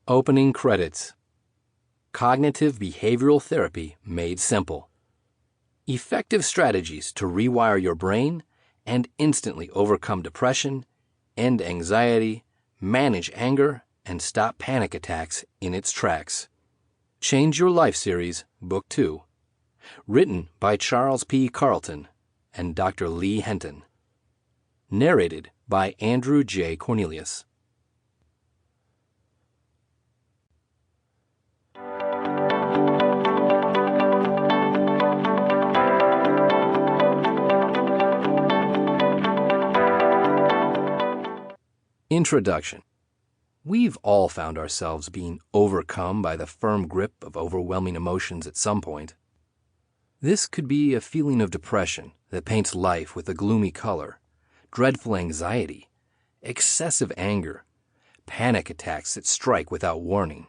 Opening credits. Cognitive behavioral therapy made simple. Effective strategies to rewire your brain and instantly overcome depression, end anxiety, manage anger, and stop panic attacks in its tracks. Change Your Life Series, Book 2. Written by Charles P. Carlton and Dr. Lee Henton. Narrated by Andrew J. Cornelius. Introduction. We've all found ourselves being overcome by the firm grip of overwhelming emotions at some point. This could be a feeling of depression that paints life with a gloomy color, dreadful anxiety, excessive anger, panic attacks that strike without warning,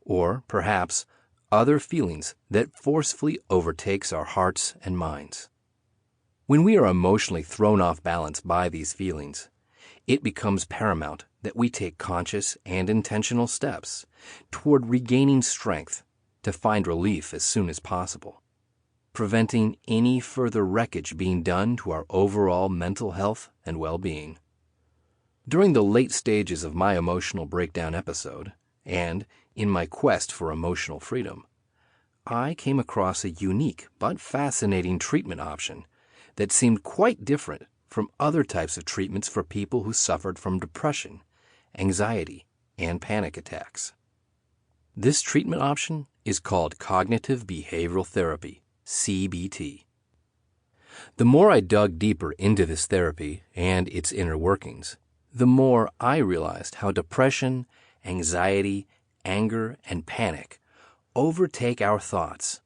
or perhaps other feelings that forcefully overtakes our hearts and minds. When we are emotionally thrown off balance by these feelings, it becomes paramount that we take conscious and intentional steps toward regaining strength to find relief as soon as possible, preventing any further wreckage being done to our overall mental health and well-being. During the late stages of my emotional breakdown episode, and in my quest for emotional freedom, I came across a unique but fascinating treatment option that seemed quite different from other types of treatments for people who suffered from depression, anxiety, and panic attacks. This treatment option is called Cognitive Behavioral Therapy, CBT. The more I dug deeper into this therapy and its inner workings, the more I realized how depression, anxiety, anger, and panic overtake our thoughts,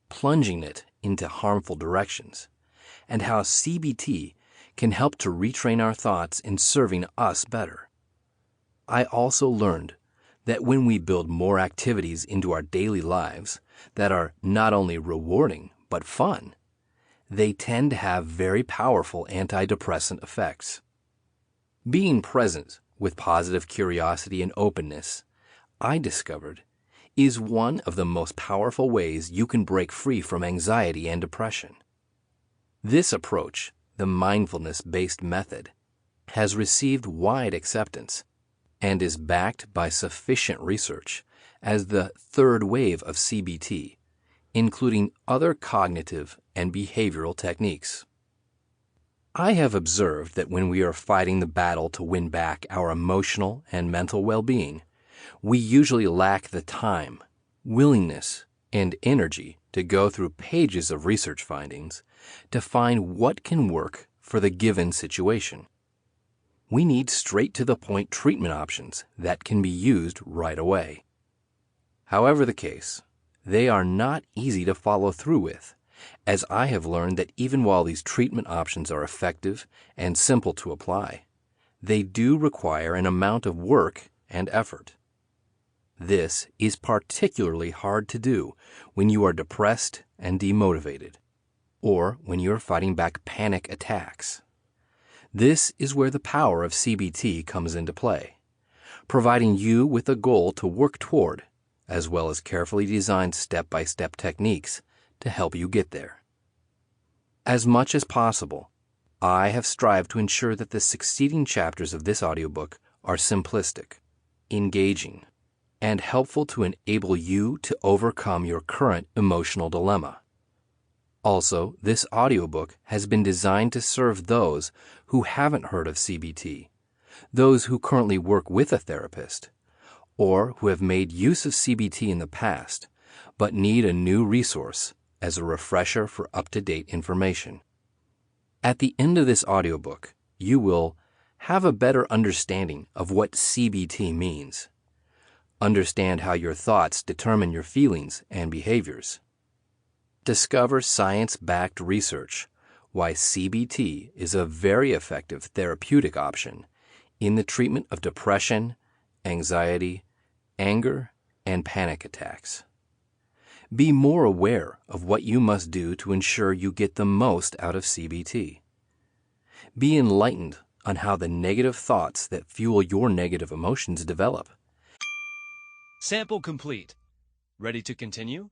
plunging it into harmful directions, and how CBT can help to retrain our thoughts in serving us better. I also learned that when we build more activities into our daily lives that are not only rewarding but fun, they tend to have very powerful antidepressant effects. Being present with positive curiosity and openness, I discovered, is one of the most powerful ways you can break free from anxiety and depression. This approach, the mindfulness-based method, has received wide acceptance and is backed by sufficient research as the third wave of CBT, including other cognitive and behavioral techniques. I have observed that when we are fighting the battle to win back our emotional and mental well-being, we usually lack the time, willingness, and energy to go through pages of research findings to find what can work for the given situation. We need straight-to-the-point treatment options that can be used right away. However the case, they are not easy to follow through with, as I have learned that even while these treatment options are effective and simple to apply, they do require an amount of work and effort. This is particularly hard to do when you are depressed and demotivated, or when you are fighting back panic attacks. This is where the power of CBT comes into play, providing you with a goal to work toward, as well as carefully designed step-by-step techniques to help you get there. As much as possible, I have strived to ensure that the succeeding chapters of this audiobook are simplistic, engaging, and helpful to enable you to overcome your current emotional dilemma. Also, this audiobook has been designed to serve those who haven't heard of CBT, those who currently work with a therapist, or who have made use of CBT in the past but need a new resource as a refresher for up-to-date information. At the end of this audiobook, you will have a better understanding of what CBT means, understand how your thoughts determine your feelings and behaviors, discover science-backed research why CBT is a very effective therapeutic option in the treatment of depression, anxiety, anger, and panic attacks. Be more aware of what you must do to ensure you get the most out of CBT. Be enlightened on how the negative thoughts that fuel your negative emotions develop. Sample complete. Ready to continue?